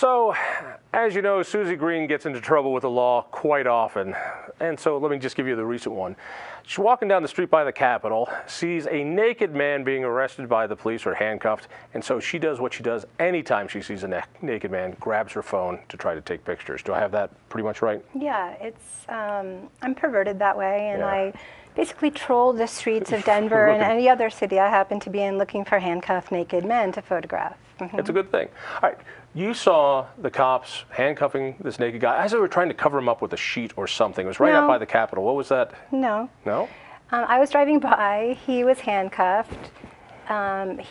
So, as you know, Susie Greene gets into trouble with the law quite often. And so let me just give you the recent one. She's walking down the street by the Capitol, sees a naked man being arrested by the police or handcuffed, and so she does what she does anytime she sees a naked man, grabs her phone to try to take pictures. Do I have that pretty much right? Yeah, it's, I'm perverted that way, and I basically troll the streets of Denver and any other city I happen to be in looking for handcuffed naked men to photograph. It's a good thing. All right, you saw the cops handcuffing this naked guy as they were trying to cover him up with a sheet or something. It was right out by the Capitol. What was that? No. No? I was driving by. He was handcuffed.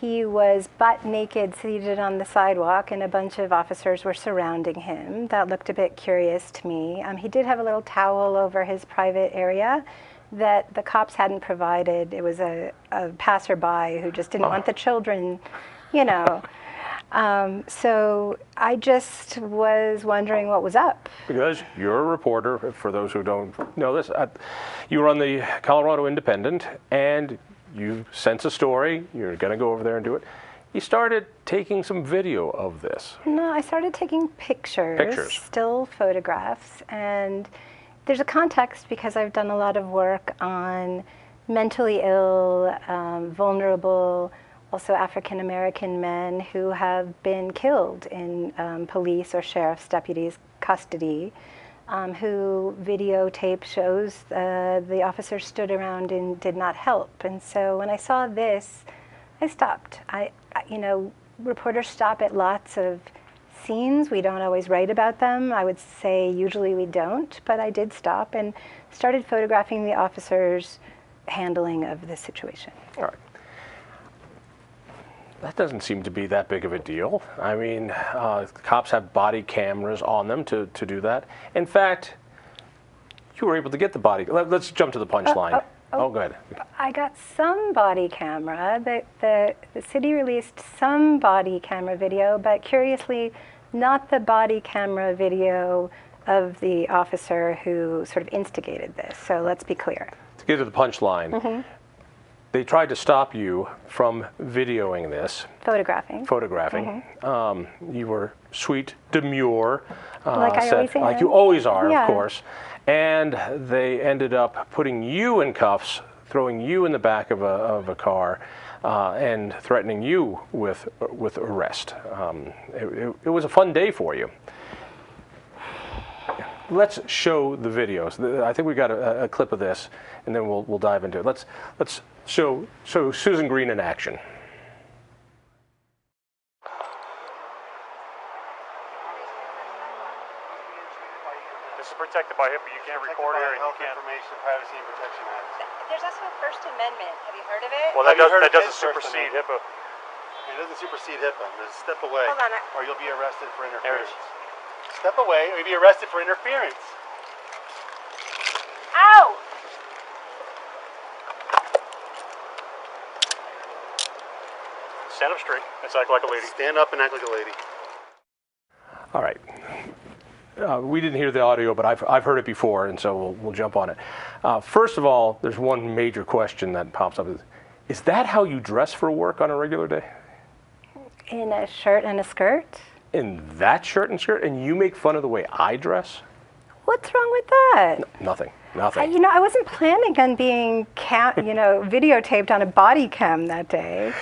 He was butt naked, seated on the sidewalk, and a bunch of officers were surrounding him. That looked a bit curious to me. He did have a little towel over his private area that the cops hadn't provided. It was a passerby who just didn't want the children, you know. So I just was wondering what was up. Because you're a reporter, for those who don't know this, you were on the Colorado Independent, and you sense a story, you're going to go over there and do it. You started taking some video of this. No, I started taking pictures. Still photographs, and there's a context because I've done a lot of work on mentally ill, vulnerable, also African-American men who have been killed in police or sheriff's deputies' custody, who videotape shows the officers stood around and did not help. And so when I saw this, I stopped. You know, reporters stop at lots of scenes. We don't always write about them. I would say usually we don't, but I did stop and started photographing the officers' handling of the situation. All right. That doesn't seem to be that big of a deal. I mean, cops have body cameras on them to do that. In fact, you were able to get the body. Let's jump to the punchline. Go ahead. I got some body camera. The city released some body camera video, but curiously, not the body camera video of the officer who sort of instigated this. So let's be clear. To get to the punchline. They tried to stop you from videoing this. Photographing. You were sweet, demure. Like I always am. Like you always are, of course. And they ended up putting you in cuffs, throwing you in the back of a car, and threatening you with arrest. It was a fun day for you. Let's show the videos. I think we got a clip of this, and then we'll dive into it. Let's show Susan Greene in action. This is protected by HIPAA. You can't record here, and you can't. Information Privacy and Protection Act. There's also a First Amendment. Have you heard of it? Well, that doesn't supersede HIPAA. It doesn't supersede HIPAA. Just step away, Hold on, or you'll be arrested for interference. Step away, or you'll be arrested for interference. Ow! Stand up straight. Let's act like a lady. Stand up and act like a lady. All right. We didn't hear the audio, but I've heard it before, and so we'll jump on it. First of all, there's one major question that pops up. Is that how you dress for work on a regular day? In a shirt and a skirt? In that shirt and skirt? And you make fun of the way I dress? What's wrong with that? Nothing. You know, I wasn't planning on being, videotaped on a body cam that day.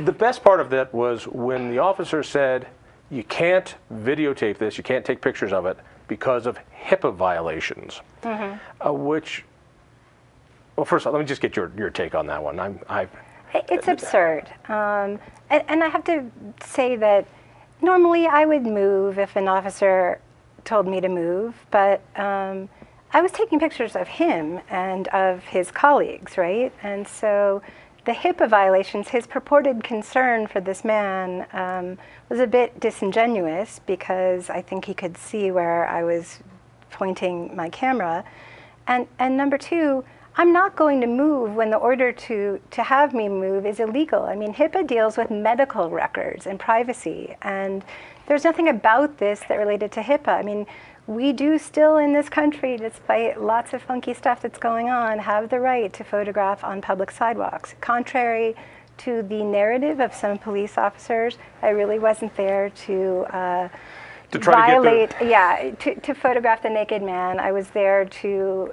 The best part of that was when the officer said, you can't videotape this, you can't take pictures of it because of HIPAA violations. Which, well, first of all, let me just get your take on that one. It's absurd. And I have to say that normally I would move if an officer told me to move, but I was taking pictures of him and of his colleagues, right? And so the HIPAA violations, his purported concern for this man was a bit disingenuous because I think he could see where I was pointing my camera. And number two, I'm not going to move when the order to have me move is illegal. I mean, HIPAA deals with medical records and privacy, and there's nothing about this that related to HIPAA. I mean, we do still in this country, despite lots of funky stuff that's going on, have the right to photograph on public sidewalks. Contrary to the narrative of some police officers, I really wasn't there to to try violate, to get yeah, to photograph the naked man. I was there to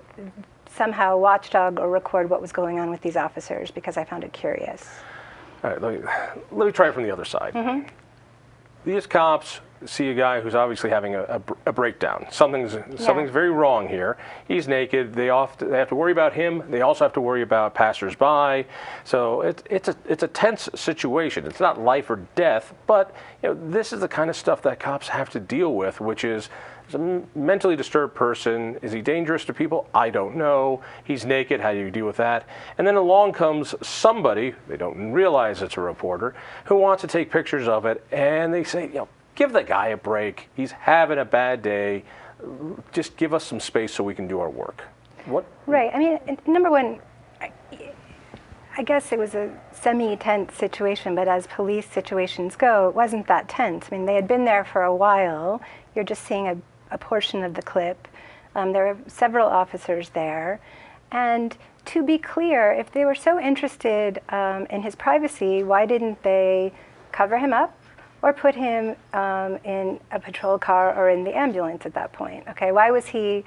somehow watchdog or record what was going on with these officers because I found it curious. All right, let me try it from the other side. Mm-hmm. These cops see a guy who's obviously having a breakdown. Something's very wrong here. He's naked. They have to worry about him. They also have to worry about passersby. So it's a tense situation. It's not life or death, but this is the kind of stuff that cops have to deal with, which is a mentally disturbed person. Is he dangerous to people? I don't know. He's naked. How do you deal with that? And then along comes somebody, they don't realize it's a reporter, who wants to take pictures of it, and they say, give the guy a break. He's having a bad day. Just give us some space so we can do our work. What? Right. I mean, number one, I guess it was a semi-tense situation, but as police situations go, it wasn't that tense. I mean, they had been there for a while. You're just seeing a portion of the clip. There were several officers there. And to be clear, if they were so interested in his privacy, why didn't they cover him up or put him in a patrol car or in the ambulance at that point? Okay, why was he,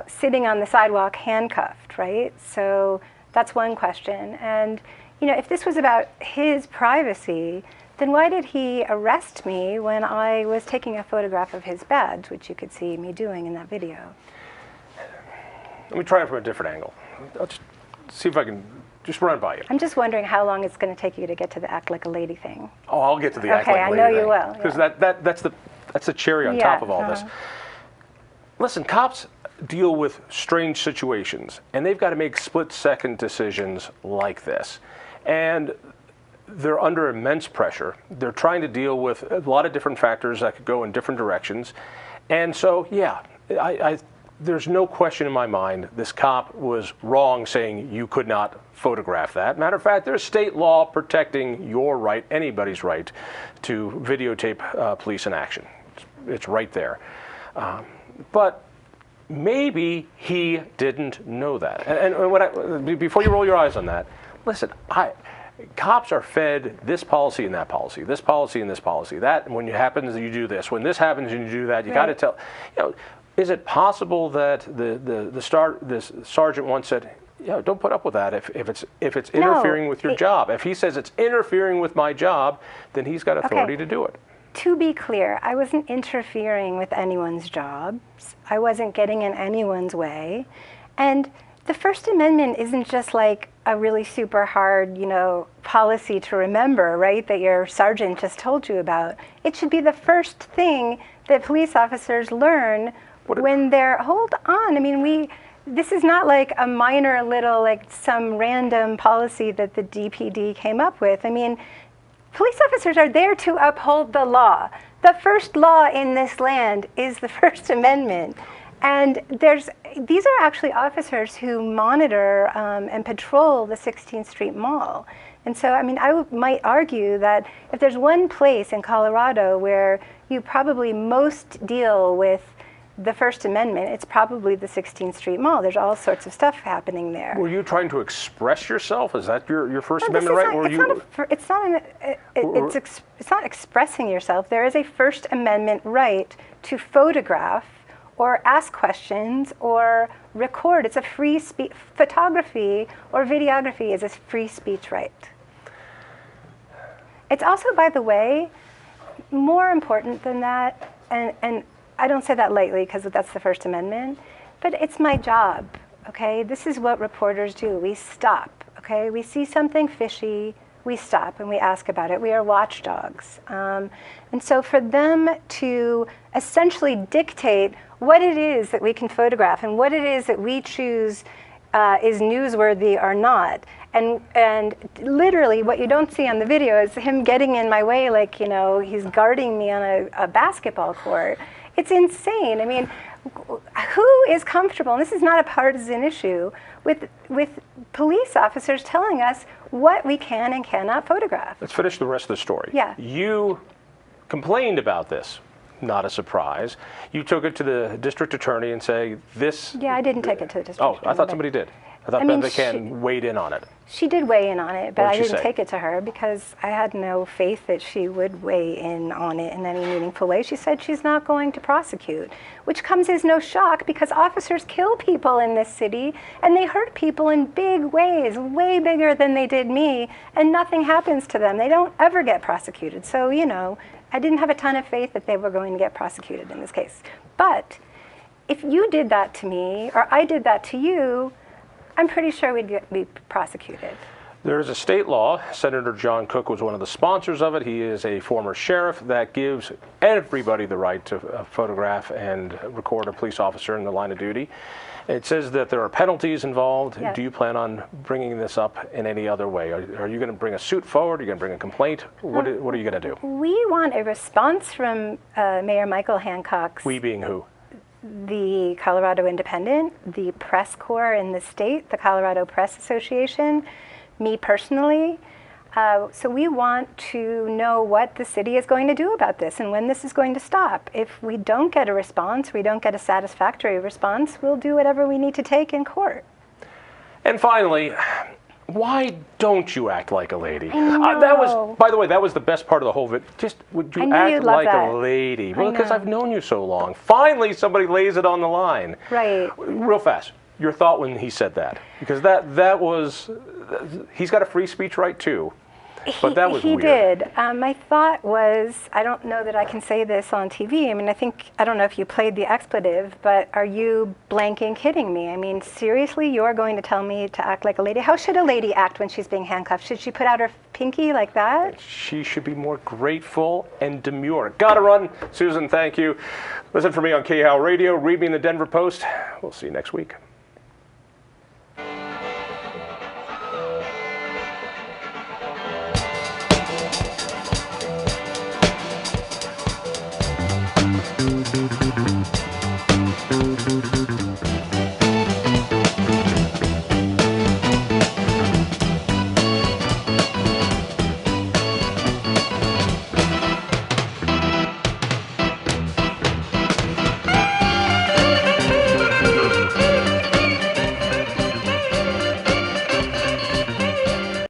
sitting on the sidewalk handcuffed, right? So that's one question. And, if this was about his privacy, then why did he arrest me when I was taking a photograph of his badge, which you could see me doing in that video? Let me try it from a different angle. I'll just see if I can just run by you. I'm just wondering how long it's going to take you to get to the act like a lady thing. Oh, I'll get to the act like a lady thing. Okay, I know thing. you will. Because that's the cherry on top of all this. Listen, cops deal with strange situations, and they've got to make split-second decisions like this. And they're under immense pressure. They're trying to deal with a lot of different factors that could go in different directions. And so, yeah, there's no question in my mind this cop was wrong saying you could not photograph that. Matter of fact, there's state law protecting your right, anybody's right, to videotape police in action. It's right there. But maybe he didn't know that. And before you roll your eyes on that, listen, cops are fed this policy and that policy, this policy and this policy, that, and when it happens, you do this. When this happens, you do that. You got to tell. Is it possible that the sergeant once said, don't put up with that if it's interfering with your job? If he says it's interfering with my job, then he's got authority to do it. To be clear, I wasn't interfering with anyone's jobs. I wasn't getting in anyone's way. And the First Amendment isn't just like a really super hard, policy to remember, right, that your sergeant just told you about. It should be the first thing that police officers learn when they're, hold on, I mean, this is not like a minor little, like some random policy that the DPD came up with. I mean, police officers are there to uphold the law. The first law in this land is the First Amendment. And these are actually officers who monitor and patrol the 16th Street Mall. And so, I mean, I might argue that if there's one place in Colorado where you probably most deal with the First Amendment, it's probably the 16th Street Mall. There's all sorts of stuff happening there. Were you trying to express yourself? Is that your First Amendment right? It's not expressing yourself. There is a First Amendment right to photograph or ask questions or record. It's a free speech. Photography or videography is a free speech right. It's also, by the way, more important than that, and I don't say that lightly because that's the First Amendment, but it's my job, okay? This is what reporters do. We stop, okay? We see something fishy, we stop and we ask about it. We are watchdogs. And so for them to essentially dictate what it is that we can photograph and what it is that we choose is newsworthy or not. And literally what you don't see on the video is him getting in my way like, he's guarding me on a basketball court. It's insane. I mean, who is comfortable, and this is not a partisan issue, with police officers telling us what we can and cannot photograph? Let's finish the rest of the story. Yeah. You complained about this. Not a surprise. You took it to the district attorney and say this... Yeah, I didn't take it to the district attorney. I thought somebody did. I thought I mean, Beth McCann weighed in on it. She did weigh in on it, but What I did she didn't say? take it to her because I had no faith that she would weigh in on it in any meaningful way. She said she's not going to prosecute, which comes as no shock because officers kill people in this city and they hurt people in big ways, way bigger than they did me, and nothing happens to them. They don't ever get prosecuted. So, you know, I didn't have a ton of faith that they were going to get prosecuted in this case. But if you did that to me or I did that to you, I'm pretty sure we'd be prosecuted. There is a state law. Senator John Cook was one of the sponsors of it. He is a former sheriff that gives everybody the right to photograph and record a police officer in the line of duty. It says that there are penalties involved. Yes. Do you plan on bringing this up in any other way? Are you going to bring a suit forward? Are you going to bring a complaint? What are you going to do? We want a response from Mayor Michael Hancock's, We being who? the Colorado Independent, the press corps in the state, the Colorado Press Association, me personally. So we want to know what the city is going to do about this and when this is going to stop. If we don't get a response, we don't get a satisfactory response, we'll do whatever we need to take in court. And finally, why don't you act like a lady? I That know. was, by the way, that was the best part of the whole video. Just would I you knew act you'd love like that. a lady? Well, I because know. I've known you so long. Finally, somebody lays it on the line. Right. Real fast, your thought when he said that, because that was, he's got a free speech right too. But that was he weird. did. My thought was, I don't know that I can say this on TV. I mean, I don't know if you played the expletive, but are you blanking kidding me? I mean, seriously, you're going to tell me to act like a lady? How should a lady act when she's being handcuffed? Should she put out her pinky like that? She should be more grateful and demure. Gotta run. Susan, thank you. Listen for me on KHOW Radio. Read me in the Denver Post. We'll see you next week.